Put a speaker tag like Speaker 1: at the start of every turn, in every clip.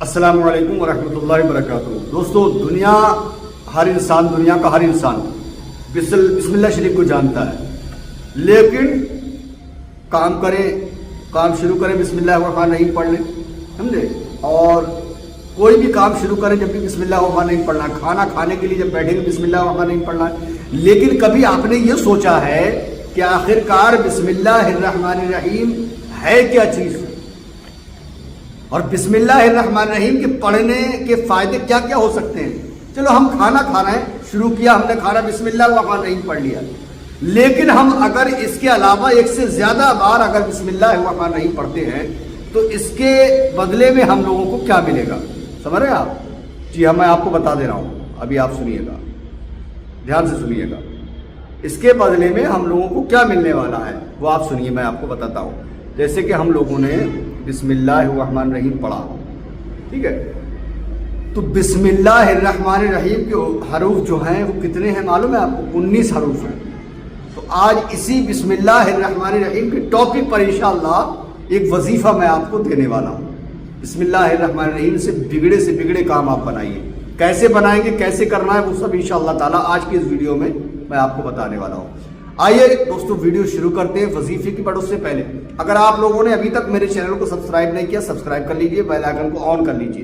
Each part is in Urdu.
Speaker 1: السلام علیکم ورحمۃ اللہ وبرکاتہ۔ دوستو، دنیا کا ہر انسان بسم اللہ شریف کو جانتا ہے، لیکن کام شروع کریں بسم اللہ الرحمن الرحیم پڑھ لیں، سمجھے؟ اور کوئی بھی کام شروع کریں جب بھی بسم اللہ الرحمن الرحیم پڑھنا ہے، کھانا کھانے کے لیے جب بیٹھیں گے بسم اللہ الرحمن الرحیم پڑھنا ہے۔ لیکن کبھی آپ نے یہ سوچا ہے کہ آخرکار بسم اللہ الرحمن الرحیم ہے کیا چیز، اور بسم اللہ الرحمن الرحیم کے پڑھنے کے فائدے کیا کیا ہو سکتے ہیں؟ چلو ہم کھانا کھا رہے ہیں، شروع کیا ہم نے کھانا، بسم اللہ الرحمن الرحیم پڑھ لیا، لیکن ہم اگر اس کے علاوہ ایک سے زیادہ بار اگر بسم اللہ الرحمن الرحیم پڑھتے ہیں تو اس کے بدلے میں ہم لوگوں کو کیا ملے گا؟ سمجھ رہے ہیں آپ؟ جی ہاں، میں آپ کو بتا دے رہا ہوں، ابھی آپ سنیے گا، دھیان سے سنیے گا۔ اس کے بدلے میں ہم لوگوں کو کیا ملنے والا ہے وہ آپ سنیے، میں آپ کو بتاتا ہوں۔ جیسے کہ ہم لوگوں نے بسم اللہ الرحمن الرحیم پڑھا، ٹھیک ہے، تو بسم اللہ الرحمن الرحیم کے حروف جو ہیں وہ کتنے ہیں معلوم ہے آپ کو؟ 19 حروف ہیں۔ تو آج اسی بسم اللہ الرحمن الرحیم کے ٹاپک پر انشاءاللہ ایک وظیفہ میں آپ کو دینے والا ہوں۔ بسم اللہ الرحمن الرحیم سے بگڑے کام آپ بنائیے، کیسے بنائیں گے، کیسے کرنا ہے، وہ سب انشاءاللہ تعالیٰ آج کی اس ویڈیو میں آپ کو بتانے والا ہوں۔ آئیے دوستو ویڈیو شروع کرتے ہیں وظیفے کی، بٹ اس سے پہلے اگر آپ لوگوں نے ابھی تک میرے چینل کو سبسکرائب نہیں کیا، سبسکرائب کر لیجئے، بیل آئیکن کو آن کر لیجئے،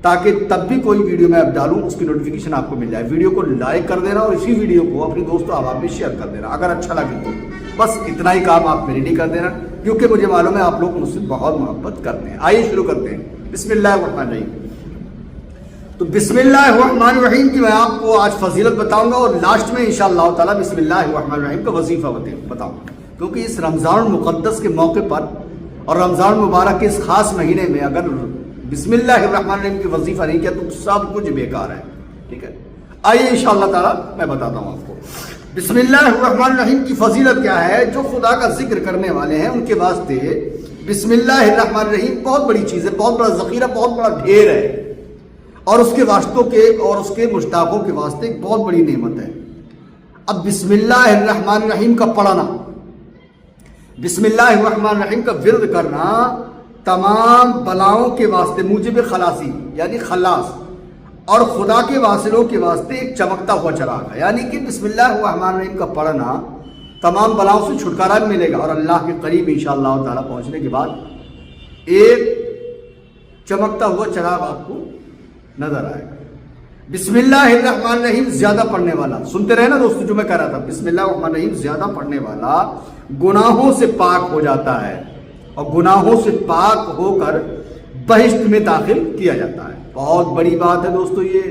Speaker 1: تاکہ تب بھی کوئی ویڈیو میں اب ڈالوں اس کی نوٹیفیکیشن آپ کو مل جائے۔ ویڈیو کو لائک کر دینا اور اسی ویڈیو کو اپنے دوستوں احباب میں شیئر کر دینا اگر اچھا لگے تو، بس اتنا ہی کام آپ میرے لیے کر دینا، کیونکہ مجھے معلوم ہے آپ لوگ مجھ سے بہت محبت کرتے ہیں۔ آئیے شروع کرتے ہیں بسم اللہ الرحمن الرحیم۔ تو بسم اللہ الرحمن الرحیم کی میں آپ کو آج فضیلت بتاؤں گا، اور لاسٹ میں انشاءاللہ تعالیٰ بسم اللہ الرحمن الرحیم کا وظیفہ بتاؤں گا، کیونکہ اس رمضان المقدس کے موقع پر اور رمضان المبارک کے اس خاص مہینے میں اگر بسم اللہ الرحمن الرحیم کی وظیفہ نہیں کیا تو سب کچھ بیکار ہے، ٹھیک ہے؟ آئیے انشاءاللہ تعالیٰ میں بتاتا ہوں آپ کو بسم اللہ الرحمن الرحیم کی فضیلت کیا ہے۔ جو خدا کا ذکر کرنے والے ہیں ان کے واسطے بسم اللہ الرحمن الرحیم بہت بڑی چیز ہے، بہت بڑا ذخیرہ، بہت بڑا ڈھیر ہے، اور اس کے واسطوں کے اور اس کے مشتاقوں کے واسطے ایک بہت بڑی نعمت ہے۔ اب بسم اللہ الرحمن الرحیم کا پڑھنا، بسم اللہ الرحمن الرحیم کا ورد کرنا تمام بلاؤں کے واسطے موجب خلاصی یعنی خلاص، اور خدا کے واصلوں کے واسطے ایک چمکتا ہوا چراغ ہے، یعنی کہ بسم اللہ الرحمن الرحیم کا پڑھنا تمام بلاؤں سے چھٹکارا ملے گا، اور اللہ کے قریب انشاءاللہ تعالیٰ پہنچنے کے بعد ایک چمکتا ہوا چراغ آپ کو نظر آئے گا۔ بسم اللہ الرحمن الرحیم زیادہ پڑھنے والا، سنتے رہے نا دوستو جو میں کہہ رہا تھا، بسم اللہ الرحمن الرحیم زیادہ پڑھنے والا گناہوں سے پاک ہو جاتا ہے، اور گناہوں سے پاک ہو کر بہشت میں داخل کیا جاتا ہے۔ بہت بڑی بات ہے دوستو، یہ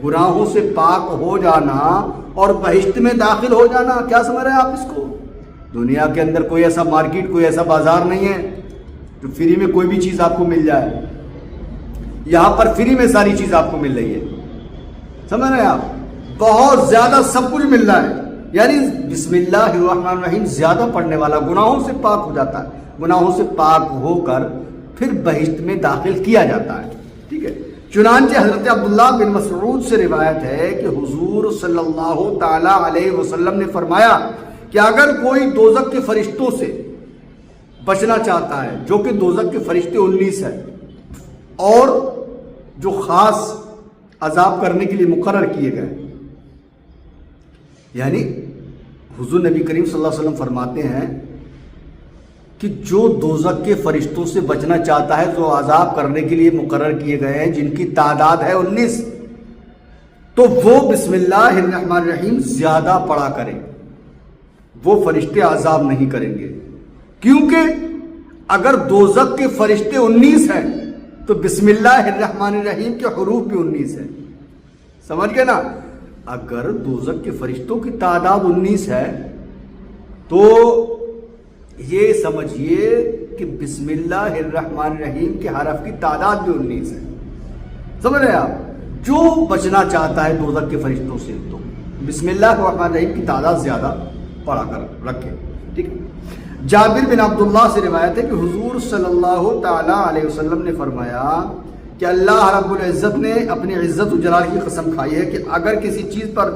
Speaker 1: گناہوں سے پاک ہو جانا اور بہشت میں داخل ہو جانا، کیا سمجھ رہے ہیں آپ اس کو؟ دنیا کے اندر کوئی ایسا مارکیٹ، کوئی ایسا بازار نہیں ہے جو فری میں کوئی بھی چیز آپ کو مل جائے، یہاں پر فری میں ساری چیز آپ کو مل رہی ہے، سمجھ رہے ہیں آپ؟ بہت زیادہ سب کچھ مل رہا ہے، یعنی بسم اللہ الرحمن الرحیم زیادہ پڑھنے والا گناہوں سے پاک ہو جاتا ہے، گناہوں سے پاک ہو کر پھر بہشت میں داخل کیا جاتا ہے، ٹھیک ہے؟ چنانچہ حضرت عبداللہ بن مسعود سے روایت ہے کہ حضور صلی اللہ تعالی علیہ وسلم نے فرمایا کہ اگر کوئی دوزخ کے فرشتوں سے بچنا چاہتا ہے، جو کہ دوزخ کے فرشتے 19 ہیں اور جو خاص عذاب کرنے کے لیے مقرر کیے گئے، یعنی حضور نبی کریم صلی اللہ علیہ وسلم فرماتے ہیں کہ جو دوزخ کے فرشتوں سے بچنا چاہتا ہے، جو عذاب کرنے کے لیے مقرر کیے گئے ہیں، جن کی تعداد ہے 19، تو وہ بسم اللہ الرحمن الرحیم زیادہ پڑھا کرے، وہ فرشتے عذاب نہیں کریں گے، کیونکہ اگر دوزخ کے فرشتے 19 ہیں تو بسم اللہ الرحمن الرحیم کے حروف بھی 19 ہیں، سمجھ گئے نا؟ اگر دوزخ کے فرشتوں کی تعداد 19 ہے تو یہ سمجھیے کہ بسم اللہ الرحمن الرحیم کے حرف کی تعداد بھی 19 ہے، سمجھ رہے ہیں آپ؟ جو بچنا چاہتا ہے دوزخ کے فرشتوں سے تو بسم اللہ الرحمن الرحیم کی تعداد زیادہ پڑھا کر رکھے، ٹھیک ہے؟ جابر بن عبداللہ سے روایت ہے کہ حضور صلی اللہ تعالی علیہ وسلم نے فرمایا کہ اللہ رب العزت نے اپنی عزت و جلال کی قسم کھائی ہے کہ اگر کسی چیز پر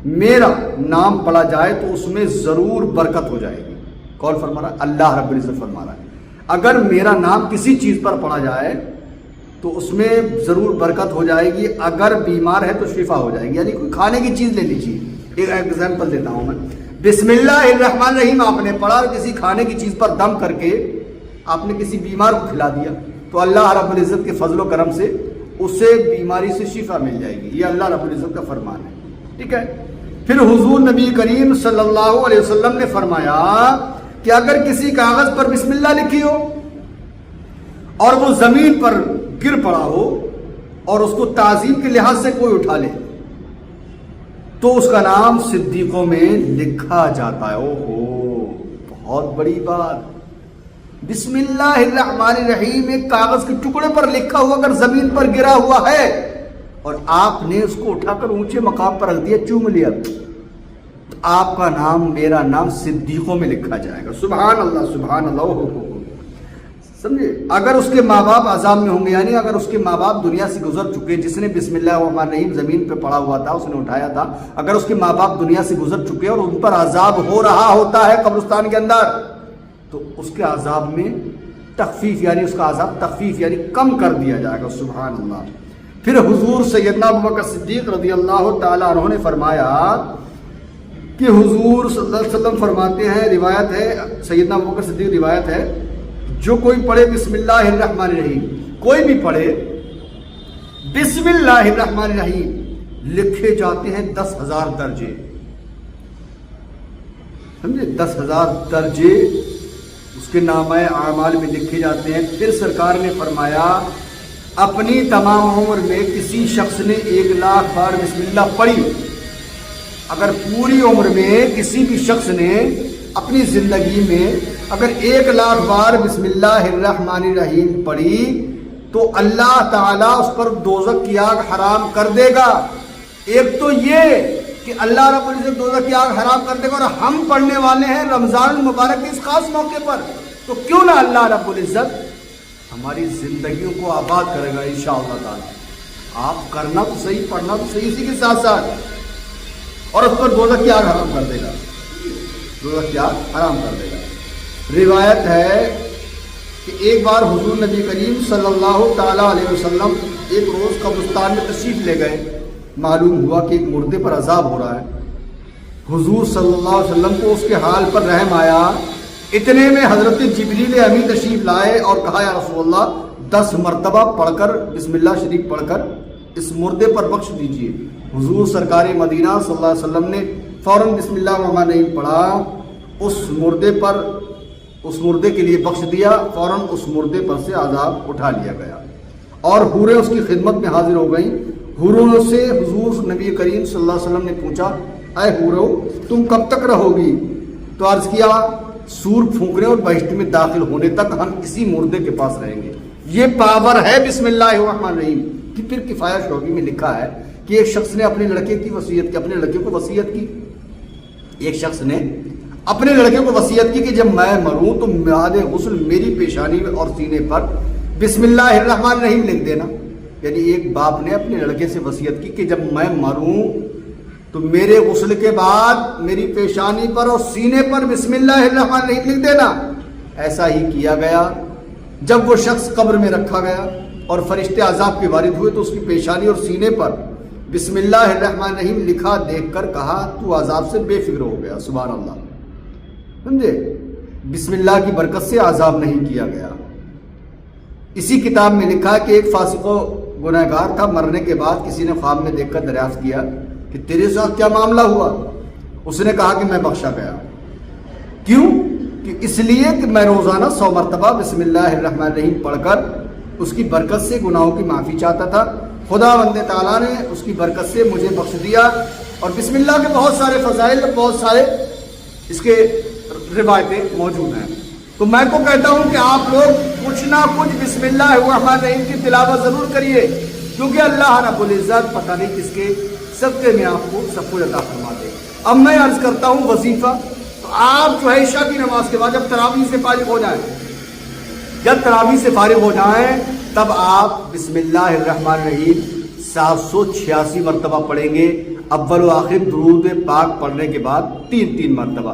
Speaker 1: میرا نام پڑھا جائے تو اس میں ضرور برکت ہو جائے گی۔ کون فرما رہا ہے؟ اللہ رب العزت فرما رہا ہے، اگر میرا نام کسی چیز پر پڑھا جائے تو اس میں ضرور برکت ہو جائے گی. اگر بیمار ہے تو شفا ہو جائے گی. یعنی کوئی کھانے کی چیز لے لیجیے. ایک ایگزامپل دیتا ہوں میں. بسم اللہ الرحمن الرحیم آپ نے پڑھا, کسی کھانے کی چیز پر دم کر کے آپ نے کسی بیمار کو کھلا دیا, تو اللہ رب العزت کے فضل و کرم سے اسے بیماری سے شفا مل جائے گی. یہ اللہ رب العزت کا فرمان ہے. ٹھیک ہے. پھر حضور نبی کریم صلی اللہ علیہ وسلم نے فرمایا کہ اگر کسی کاغذ پر بسم اللہ لکھی ہو اور وہ زمین پر گر پڑا ہو اور اس کو تعظیم کے لحاظ سے کوئی اٹھا لے تو اس کا نام صدیقوں میں لکھا جاتا ہے. اوہو, بہت بڑی بات. بسم اللہ الرحمن الرحیم ایک کاغذ کے ٹکڑے پر لکھا ہوا اگر زمین پر گرا ہوا ہے اور آپ نے اس کو اٹھا کر اونچے مقام پر رکھ دیا, چوم لیا, تو آپ کا نام, میرا نام صدیقوں میں لکھا جائے گا. سبحان اللہ, سبحان اللہ. سمجھے. اگر اس کے ماں باپ عذاب میں ہوں گے, یعنی اگر اس کے ماں باپ دنیا سے گزر چکے, جس نے بسم اللہ الرحمن الرحیم زمین پہ پڑا ہوا تھا, اس نے اٹھایا تھا, اگر اس کے ماں باپ دنیا سے گزر چکے اور ان پر عذاب ہو رہا ہوتا ہے قبرستان کے اندر, تو اس کے عذاب میں تخفیف, یعنی اس کا عذاب تخفیف یعنی کم کر دیا جائے گا. سبحان اللہ. پھر حضور سیدنا ابوبکر صدیق رضی اللہ تعالیٰ عنہ نے فرمایا کہ حضور صلی اللہ علیہ وسلم فرماتے ہیں, روایت ہے سیدنا ابوبکر صدیق روایت ہے, جو کوئی پڑھے بسم اللہ الرحمن الرحیم, کوئی بھی پڑھے بسم اللہ الرحمن الرحیم, لکھے جاتے ہیں 10,000 درجے. سمجھے, 10,000 درجے اس کے نامہ اعمال میں لکھے جاتے ہیں. پھر سرکار نے فرمایا اپنی تمام عمر میں کسی شخص نے 1,00,000 بار بسم اللہ پڑھی, اگر پوری عمر میں کسی بھی شخص نے اپنی زندگی میں اگر 1,00,000 بار بسم اللہ الرحمن الرحیم پڑھی تو اللہ تعالیٰ اس پر دوزخ کی آگ حرام کر دے گا. ایک تو یہ کہ اللہ رب العزت دوزخ کی آگ حرام کر دے گا, اور ہم پڑھنے والے ہیں رمضان المبارک کے اس خاص موقع پر, تو کیوں نہ اللہ رب العزت ہماری زندگیوں کو آباد کرے گا انشاءاللہ تعالی. آپ کرنا تو صحیح, پڑھنا تو صحیح, اسی کے ساتھ ساتھ, اور اس پر دوزخ کی آگ حرام کر دے گا, دوزخ کی آگ حرام کر دے گا. روایت ہے کہ ایک بار حضور نبی کریم صلی اللہ تعالیٰ علیہ وسلم ایک روز قبرستان میں تشریف لے گئے. معلوم ہوا کہ ایک مردے پر عذاب ہو رہا ہے. حضور صلی اللہ علیہ وسلم کو اس کے حال پر رحم آیا. اتنے میں حضرت جبریل امین تشریف لائے اور کہا یا رسول اللہ 10 مرتبہ پڑھ کر بسم اللہ شریف پڑھ کر اس مردے پر بخش دیجئے. حضور سرکار مدینہ صلی اللہ علیہ وسلم نے فوراً بسم اللہ الرحمن الرحیم پڑھا, اس مردے کے لیے بخش دیا, فوراً اس مردے پر سے عذاب اٹھا لیا گیا اور حوریں اس کی خدمت میں حاضر ہو گئیں. حوروں سے حضور نبی کریم صلی اللہ علیہ وسلم نے پوچھا اے حورو تم کب تک رہو گی؟ تو عرض کیا سور پھونکنے اور بہشت میں داخل ہونے تک ہم اسی مردے کے پاس رہیں گے. یہ پاور ہے بسم اللہ الرحمن الرحیم کی. پھر کفایہ شوقی میں لکھا ہے کہ ایک شخص نے اپنے لڑکے کی وصیت کی, اپنے لڑکے کو وصیت کی, ایک شخص نے اپنے لڑکے کو وصیت کی کہ جب میں مروں تو میعاد غسل میری پیشانی اور سینے پر بسم اللہ الرحمن الرحیم لکھ دینا. یعنی ایک باپ نے اپنے لڑکے سے وصیت کی کہ جب میں مروں تو میرے غسل کے بعد میری پیشانی پر اور سینے پر بسم اللہ الرحمن الرحیم لکھ دینا. ایسا ہی کیا گیا. جب وہ شخص قبر میں رکھا گیا اور فرشتے عذاب کے وارد ہوئے تو اس کی پیشانی اور سینے پر بسم اللہ الرحمن الرحیم لکھا دیکھ کر کہا تو عذاب سے بے فکر ہو گیا. سبحان اللہ. سمجھے, بسم اللہ کی برکت سے عذاب نہیں کیا گیا. اسی کتاب میں لکھا کہ ایک فاسق و گنہگار تھا, مرنے کے بعد کسی نے خواب میں دیکھ کر دریافت کیا کہ تیرے ساتھ کیا معاملہ ہوا؟ اس نے کہا کہ میں بخشا گیا. کیوں؟ کہ اس لیے کہ میں روزانہ 100 مرتبہ بسم اللہ الرحمن الرحیم پڑھ کر اس کی برکت سے گناہوں کی معافی چاہتا تھا. خدا بند تعالیٰ نے اس کی برکت سے مجھے بخش دیا. اور بسم اللہ کے بہت سارے فضائل, بہت سارے اس کے روایتیں موجود ہیں. تو میں تو کہتا ہوں کہ آپ لوگ کچھ نہ کچھ بسم اللہ الرحمن الرحیم کی تلاوت ضرور کریے, کیونکہ اللہ رب العزت پتہ نہیں کس کے صدقے میں آپ کو سب کچھ عطا فرما دے. اب میں عرض کرتا ہوں وظیفہ, تو آپ جو ہے عشاء کی نماز کے بعد جب تراویح سے فارغ ہو جائیں, تب آپ بسم اللہ الرحمن الرحیم 786 مرتبہ پڑھیں گے. اول و آخر درود پاک پڑھنے کے بعد 3 مرتبہ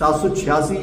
Speaker 1: 786